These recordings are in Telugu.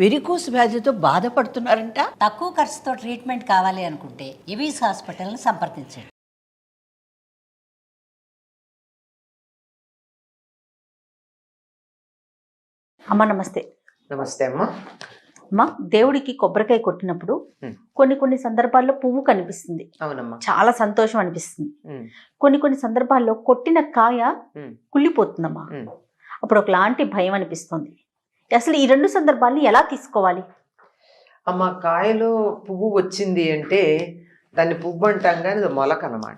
వెరికోస్ వ్యాధితో బాధపడుతున్నారంట. తక్కువ ఖర్చుతో ట్రీట్మెంట్ కావాలి అనుకుంటే ఎవిస్ హాస్పిటల్ని సంప్రదించండి. అమ్మ నమస్తే. నమస్తే అమ్మా. అమ్మ, దేవుడికి కొబ్బరికాయ కొట్టినప్పుడు కొన్ని సందర్భాల్లో పువ్వు కనిపిస్తుంది. అవునమ్మా. చాలా సంతోషం అనిపిస్తుంది. కొన్ని సందర్భాల్లో కొట్టిన కాయ కుళ్ళిపోతుందమ్మా. అప్పుడు ఒకలాంటి భయం అనిపిస్తుంది. అసలు ఈ రెండు సందర్భాన్ని ఎలా తీసుకోవాలి? అమ్మ, కాయలో పువ్వు వచ్చింది అంటే దాన్ని పువ్వు అంటాం కానీ అది మొలక అన్నమాట.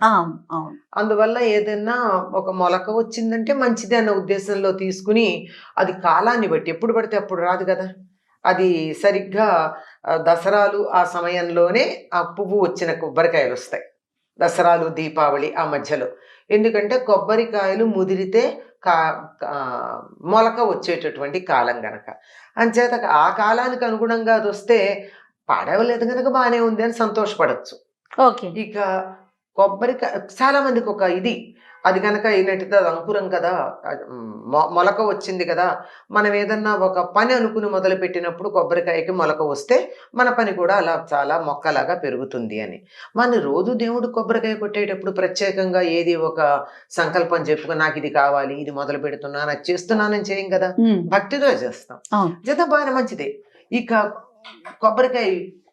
అందువల్ల ఏదైనా ఒక మొలక వచ్చిందంటే మంచిది అన్న ఉద్దేశంలో తీసుకుని అది కాలాన్ని బట్టి ఎప్పుడు పడితే అప్పుడు రాదు కదా. అది సరిగ్గా దసరాలు ఆ సమయంలోనే ఆ పువ్వు వచ్చిన కొబ్బరికాయలు వస్తాయి. దసరాలు దీపావళి ఆ మధ్యలో. ఎందుకంటే కొబ్బరికాయలు ముదిరితే మొలక వచ్చేటటువంటి కాలం గనక. అంచేత ఆ కాలానికి అనుగుణంగా అది వస్తే పాడవలేదు కనుక బాగానే ఉంది అని సంతోషపడచ్చు. ఓకే. ఇక కొబ్బరికాయ చాలా మందికి ఒక ఇది, అది కనుక అయినట్టుగా అది అంకురం కదా, మొలక వచ్చింది కదా, మనం ఏదన్నా ఒక పని అనుకుని మొదలు పెట్టినప్పుడు కొబ్బరికాయకి మొలక వస్తే మన పని కూడా అలా చాలా మొక్కలాగా పెరుగుతుంది అని. మన రోజు దేవుడు కొబ్బరికాయ కొట్టేటప్పుడు ప్రత్యేకంగా ఏది ఒక సంకల్పం చెప్పుకుని నాకు ఇది కావాలి, ఇది మొదలు పెడుతున్నాను, అది చేస్తున్నానని చేయం కదా, భక్తితో చేస్తాం. జత బాగా మంచిదే. ఇక కొబ్బరికాయ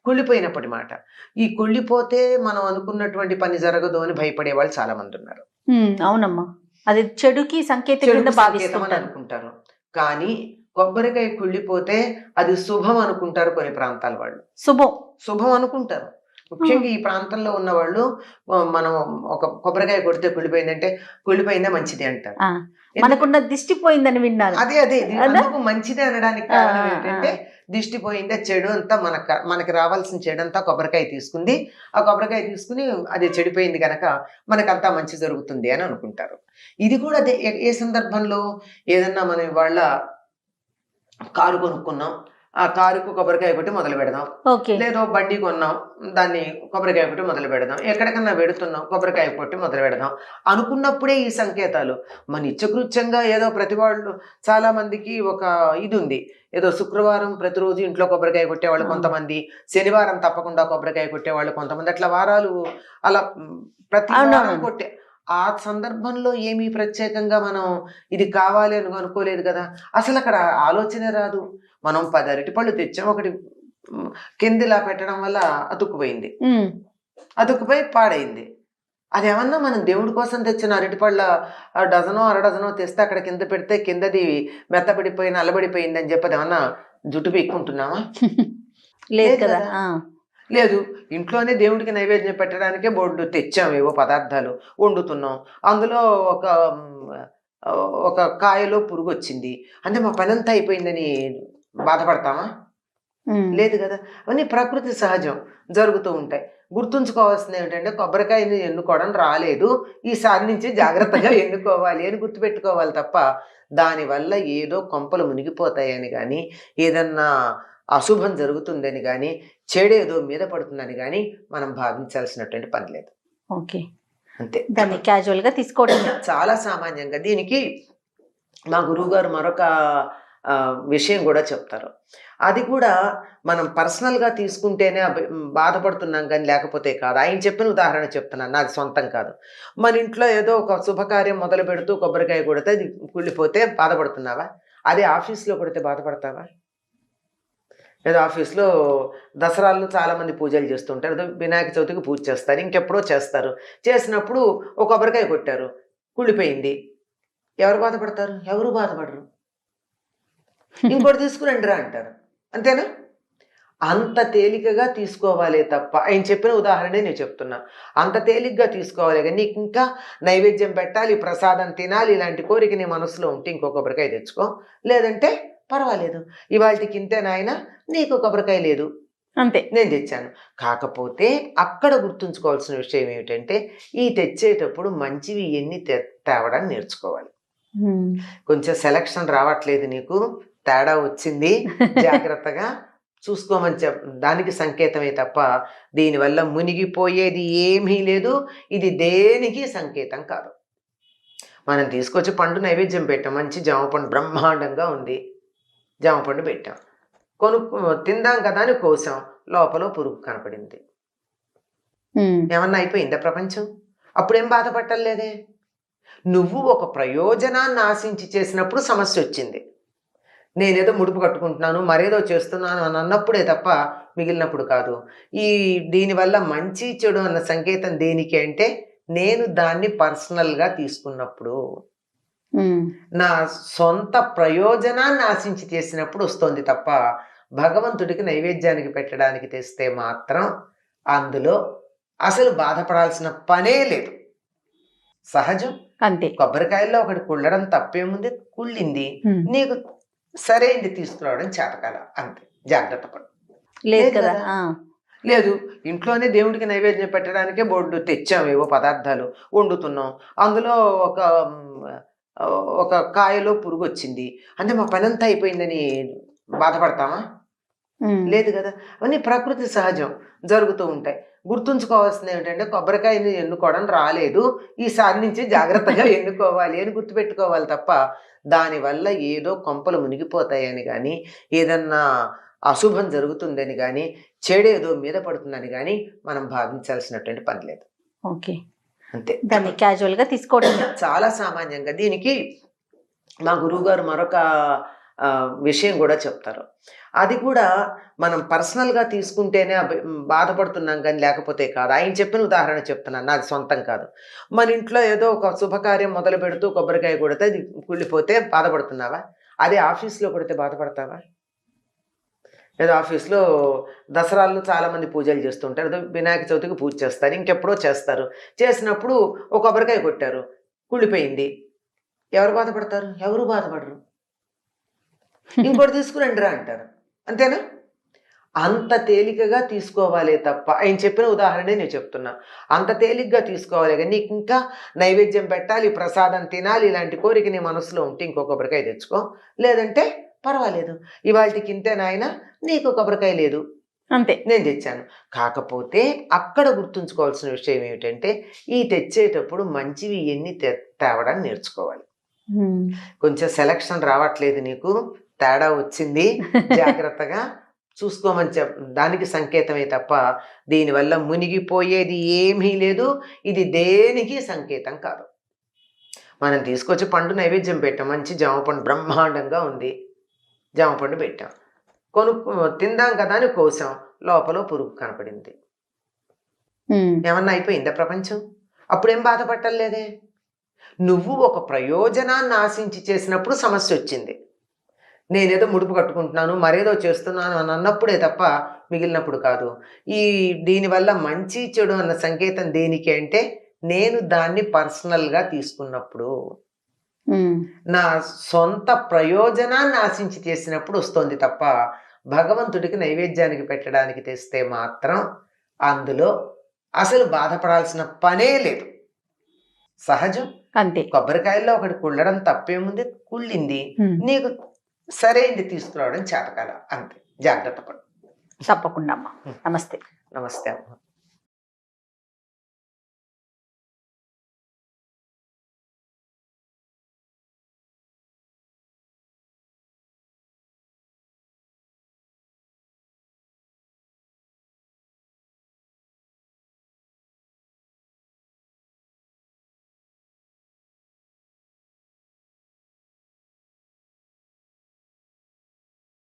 కుళ్ళిపోయినప్పటి మాట, ఈ కుళ్ళిపోతే మనం అనుకున్నటువంటి పని జరగదు అని భయపడే వాళ్ళు చాలా మంది ఉన్నారు. అవునమ్మా, అది చెడుకి సంకేతం అని అనుకుంటారు. కానీ కొబ్బరికాయ కుళ్ళిపోతే అది శుభం అనుకుంటారు కొన్ని ప్రాంతాల వాళ్ళు. శుభం అనుకుంటారు. ముఖ్యంగా ఈ ప్రాంతంలో ఉన్న వాళ్ళు మనం ఒక కొబ్బరికాయ కొడితే కుళ్ళిపోయిందంటే కుళ్ళిపోయిందా మంచిది అంటారు. మనకున్న దిష్టి పోయిందని విన్నాను. అదే అందుకు మంచిది అనడానికి కారణం ఏంటంటే దిష్టి పోయిందా, చెడు అంతా మనకి రావాల్సిన చెడు అంతా కొబ్బరికాయ తీసుకుంది. ఆ కొబ్బరికాయ తీసుకుని అది చెడిపోయింది కనుక మనకంతా మంచి జరుగుతుంది అని అనుకుంటారు. ఇది కూడా ఏ సందర్భంలో ఏదన్నా మనం ఇవాళ కారు కొనుక్కున్నాం, ఆ కారుకు కొబ్బరికాయ కొట్టి మొదలు పెడదాం. లేదో బండి కొన్నాం, దాన్ని కొబ్బరికాయ కొట్టి మొదలు పెడదాం. ఎక్కడికన్నా పెడుతున్నాం, కొబ్బరికాయ కొట్టి మొదలు పెడదాం అనుకున్నప్పుడే ఈ సంకేతాలు. మన నిత్యకృత్యంగా ఏదో ప్రతి వాళ్ళు చాలా మందికి ఒక ఇది ఉంది, ఏదో శుక్రవారం ప్రతిరోజు ఇంట్లో కొబ్బరికాయ కొట్టేవాళ్ళు కొంతమంది, శనివారం తప్పకుండా కొబ్బరికాయ కొట్టేవాళ్ళు కొంతమంది, అట్లా వారాలు అలా ప్రతి వారం కొట్టే. ఆ సందర్భంలో ఏమీ ప్రత్యేకంగా మనం ఇది కావాలి అని అనుకోలేదు కదా, అసలు అక్కడ ఆలోచనే రాదు. మనం 10 అరటిపళ్ళు తెచ్చాం, ఒకటి కిందిలా పెట్టడం వల్ల అతుక్కుపోయింది, అతుక్కుపోయి పాడైంది. అదేమన్నా మనం దేవుడి కోసం తెచ్చిన అరటిపళ్ళ డజనో అరడజనో తెస్తే అక్కడ కింద పెడితే కిందది మెత్తబడిపోయి నల్లబడిపోయింది అని చెప్పి ఏమన్నా జుట్టు పీక్కుంటున్నామా? లేదు కదా. లేదు, ఇంట్లోనే దేవుడికి నైవేద్యం పెట్టడానికే బోర్డు తెచ్చాము, ఏవో పదార్థాలు వండుతున్నాం, అందులో ఒక కాయలో పురుగు వచ్చింది అంటే మా పని అంతా అయిపోయిందని బాధపడతామా? లేదు కదా. అవన్నీ ప్రకృతి సహజం, జరుగుతూ ఉంటాయి. గుర్తుంచుకోవాల్సింది ఏమిటంటే కొబ్బరికాయని ఎన్నుకోవడం రాలేదు, ఈసారి నుంచి జాగ్రత్తగా ఎన్నుకోవాలి అని గుర్తుపెట్టుకోవాలి తప్ప దానివల్ల ఏదో కొంపలు మునిగిపోతాయని కానీ, ఏదన్నా అశుభం జరుగుతుందని కానీ, చెడేదో మీద పడుతుందని కానీ మనం భావించాల్సినటువంటి పని లేదు. ఓకే, అంతే. దాన్ని క్యాజువల్గా తీసుకోవడం చాలా సామాన్యంగా. దీనికి మా గురువుగారు మరొక విషయం కూడా చెప్తారు. అది కూడా మనం పర్సనల్గా తీసుకుంటేనే బాధపడుతున్నాం కానీ లేకపోతే కాదు. ఆయన చెప్పిన ఉదాహరణ చెప్తున్నాను, నాది సొంతం కాదు. మన ఇంట్లో ఏదో ఒక శుభకార్యం మొదలు పెడుతూ కొబ్బరికాయ కొడితే అది కుళ్ళిపోతే బాధపడుతున్నావా? అదే ఆఫీస్లో కొడితే బాధపడతావా? ఏదో ఆఫీస్లో దసరాల్లో చాలామంది పూజలు చేస్తుంటారు, ఏదో వినాయక చవితికి పూజ చేస్తారు, ఇంకెప్పుడో చేస్తారు. చేసినప్పుడు ఒక కొబ్బరికాయ కొట్టారు, కుళ్ళిపోయింది, ఎవరు బాధపడతారు? ఎవరు బాధపడరు. ఇంకోటి తీసుకురండి రా అంటారు, అంతేనా? అంత తేలికగా తీసుకోవాలే తప్ప, ఆయన చెప్పిన ఉదాహరణే నేను చెప్తున్నా, అంత తేలిగ్గా తీసుకోవాలి. కానీ నీకు ఇంకా నైవేద్యం పెట్టాలి, ప్రసాదం తినాలి, ఇలాంటి కోరిక నీ మనసులో ఉంటే ఇంకో కొబ్బరికాయ తెచ్చుకో, లేదంటే పర్వాలేదు, ఇవాళకి ఇంతే నాయన, నీకు కొబ్బరికాయ లేదు, అంతే, నేను తెచ్చాను. కాకపోతే అక్కడ గుర్తుంచుకోవాల్సిన విషయం ఏమిటంటే ఈ తెచ్చేటప్పుడు మంచివి ఎన్ని తేవడానికి నేర్చుకోవాలి. కొంచెం సెలక్షన్ రావట్లేదు, నీకు తేడా వచ్చింది, జాగ్రత్తగా చూసుకోమని దానికి సంకేతమే తప్ప దీనివల్ల మునిగిపోయేది ఏమీ లేదు. ఇది దేనికి సంకేతం కాదు. మనం తీసుకొచ్చి పండు నైవేద్యం పెట్టాం, మంచి జామ పండు బ్రహ్మాండంగా ఉంది, జామ పండు పెట్టాం, తిందాం కదా అని కోసాం, లోపల పురుగు కనపడింది. ఏమన్నా అయిపోయిందా ప్రపంచం? అప్పుడేం బాధపట్టలేదే. నువ్వు ఒక ప్రయోజనాన్ని ఆశించి చేసినప్పుడు సమస్య వచ్చింది. నేనేదో ముడుపు కట్టుకుంటున్నాను, మరేదో చేస్తున్నాను అని అన్నప్పుడే తప్ప మిగిలినప్పుడు కాదు. దీనివల్ల మంచి చెడు అన్న సంకేతం దేనికి అంటే, నేను దాన్ని పర్సనల్గా తీసుకున్నప్పుడు, నా సొంత ప్రయోజనాన్ని ఆశించి చేసినప్పుడు వస్తుంది తప్ప, భగవంతుడికి నైవేద్యానికి పెట్టడానికి తెస్తే మాత్రం అందులో అసలు బాధపడాల్సిన పనే లేదు. సహజం. అంతే. కొబ్బరికాయల్లో ఒకటి కుళ్ళడం తప్పేముంది? కుళ్ళింది, నీకు సరైంది తీసుకురావడం చేతకాల, అంతే. జాగ్రత్త పడు. లేదు కదా. లేదు, ఇంట్లోనే దేవుడికి నైవేద్యం పెట్టడానికే బోర్డు తెచ్చాం, ఏవో పదార్థాలు వండుతున్నాం, అందులో ఒక కాయలో పురుగు వచ్చింది అంటే మా పనంతా అయిపోయిందని బాధపడతామా? లేదు కదా. అవన్నీ ప్రకృతి సహజం, జరుగుతూ ఉంటాయి. గుర్తుంచుకోవాల్సింది ఏమిటంటే, కొబ్బరికాయని ఎన్నుకోవడం రాలేదు, ఈసారి నుంచి జాగ్రత్తగా ఎన్నుకోవాలి అని గుర్తుపెట్టుకోవాలి తప్ప, దానివల్ల ఏదో కొంపలు మునిగిపోతాయని కానీ, ఏదన్నా అశుభం జరుగుతుందని కానీ, చెడేదో మీద పడుతుందని కానీ మనం భావించాల్సినటువంటి పని లేదు. ఓకే, అంతే. దాన్ని క్యాజువల్గా తీసుకోవడం చాలా సామాన్యంగా. దీనికి మా గురువుగారు మరొక విషయం కూడా చెప్తారు. అది కూడా మనం పర్సనల్గా తీసుకుంటేనే బాధపడుతున్నాం కానీ లేకపోతే కాదు. ఆయన చెప్పిన ఉదాహరణ చెప్తున్నాను, నాది సొంతం కాదు. మన ఇంట్లో ఏదో ఒక శుభకార్యం మొదలు పెడుతూ కొబ్బరికాయ కొడితే అది కుళ్ళిపోతే బాధపడుతున్నావా? అదే ఆఫీస్లో కొడితే బాధపడతావా? ఏదో ఆఫీస్లో దసరాల్లో చాలామంది పూజలు చేస్తుంటారు, ఏదో వినాయక చవితికి పూజ చేస్తారు, ఇంకెప్పుడో చేస్తారు. చేసినప్పుడు ఒక కొబ్బరికాయ కొట్టారు, కుళ్ళిపోయింది, ఎవరు బాధపడతారు? ఎవరు బాధపడరు. ఇంకోటి తీసుకురండి రా అంటారు, అంతేనా? అంత తేలికగా తీసుకోవాలే తప్ప, ఆయన చెప్పిన ఉదాహరణే నేను చెప్తున్నా, అంత తేలిగ్గా తీసుకోవాలి. కానీ నీకు ఇంకా నైవేద్యం పెట్టాలి, ప్రసాదం తినాలి, ఇలాంటి కోరిక నీ మనసులో ఉంటే ఇంకో కొబ్బరికాయ తెచ్చుకో, లేదంటే పర్వాలేదు, ఇవాళకి ఇంతే నాయన, నీకు కొబ్బరికాయ లేదు, అంతే, నేను తెచ్చాను. కాకపోతే అక్కడ గుర్తుంచుకోవాల్సిన విషయం ఏమిటంటే, ఈ తెచ్చేటప్పుడు మంచివి ఎన్ని తేవడం నేర్చుకోవాలి. కొంచెం సెలక్షన్ రావట్లేదు, నీకు తేడా వచ్చింది, జాగ్రత్తగా చూసుకోమని దానికి సంకేతమే తప్ప, దీనివల్ల మునిగిపోయేది ఏమీ లేదు. ఇది దేనికి సంకేతం కాదు. మనం తీసుకొచ్చి పండు నైవేద్యం పెట్టాం, మంచి జామ పండు బ్రహ్మాండంగా ఉంది, జామ పండు పెట్టాం, తిందాం కదా అని కోసాం, లోపల పురుగు కనపడింది. ఏమన్నా అయిపోయిందా ప్రపంచం? అప్పుడేం బాధపట్టలేదే. నువ్వు ఒక ప్రయోజనాన్ని ఆశించి చేసినప్పుడు సమస్య వచ్చింది. నేనేదో ముడుపు కట్టుకుంటున్నాను, మరేదో చేస్తున్నాను అని అన్నప్పుడే తప్ప మిగిలినప్పుడు కాదు. దీనివల్ల మంచి చెడు అన్న సంకేతం దేనికి అంటే, నేను దాన్ని పర్సనల్గా తీసుకున్నప్పుడు, నా సొంత ప్రయోజనాన్ని ఆశించి చేసినప్పుడు వస్తుంది తప్ప, భగవంతుడికి నైవేద్యానికి పెట్టడానికి తెస్తే మాత్రం అందులో అసలు బాధపడాల్సిన పనే లేదు. సహజం. అంతే. కొబ్బరికాయల్లో ఒకటి కుళ్ళడం తప్పేముంది? కుళ్ళింది, నీకు సరైంది తీసుకురావడం చేతకాల, అంతే. జాగ్రత్త పడు. తప్పకుండా అమ్మా. నమస్తే. నమస్తే అమ్మ.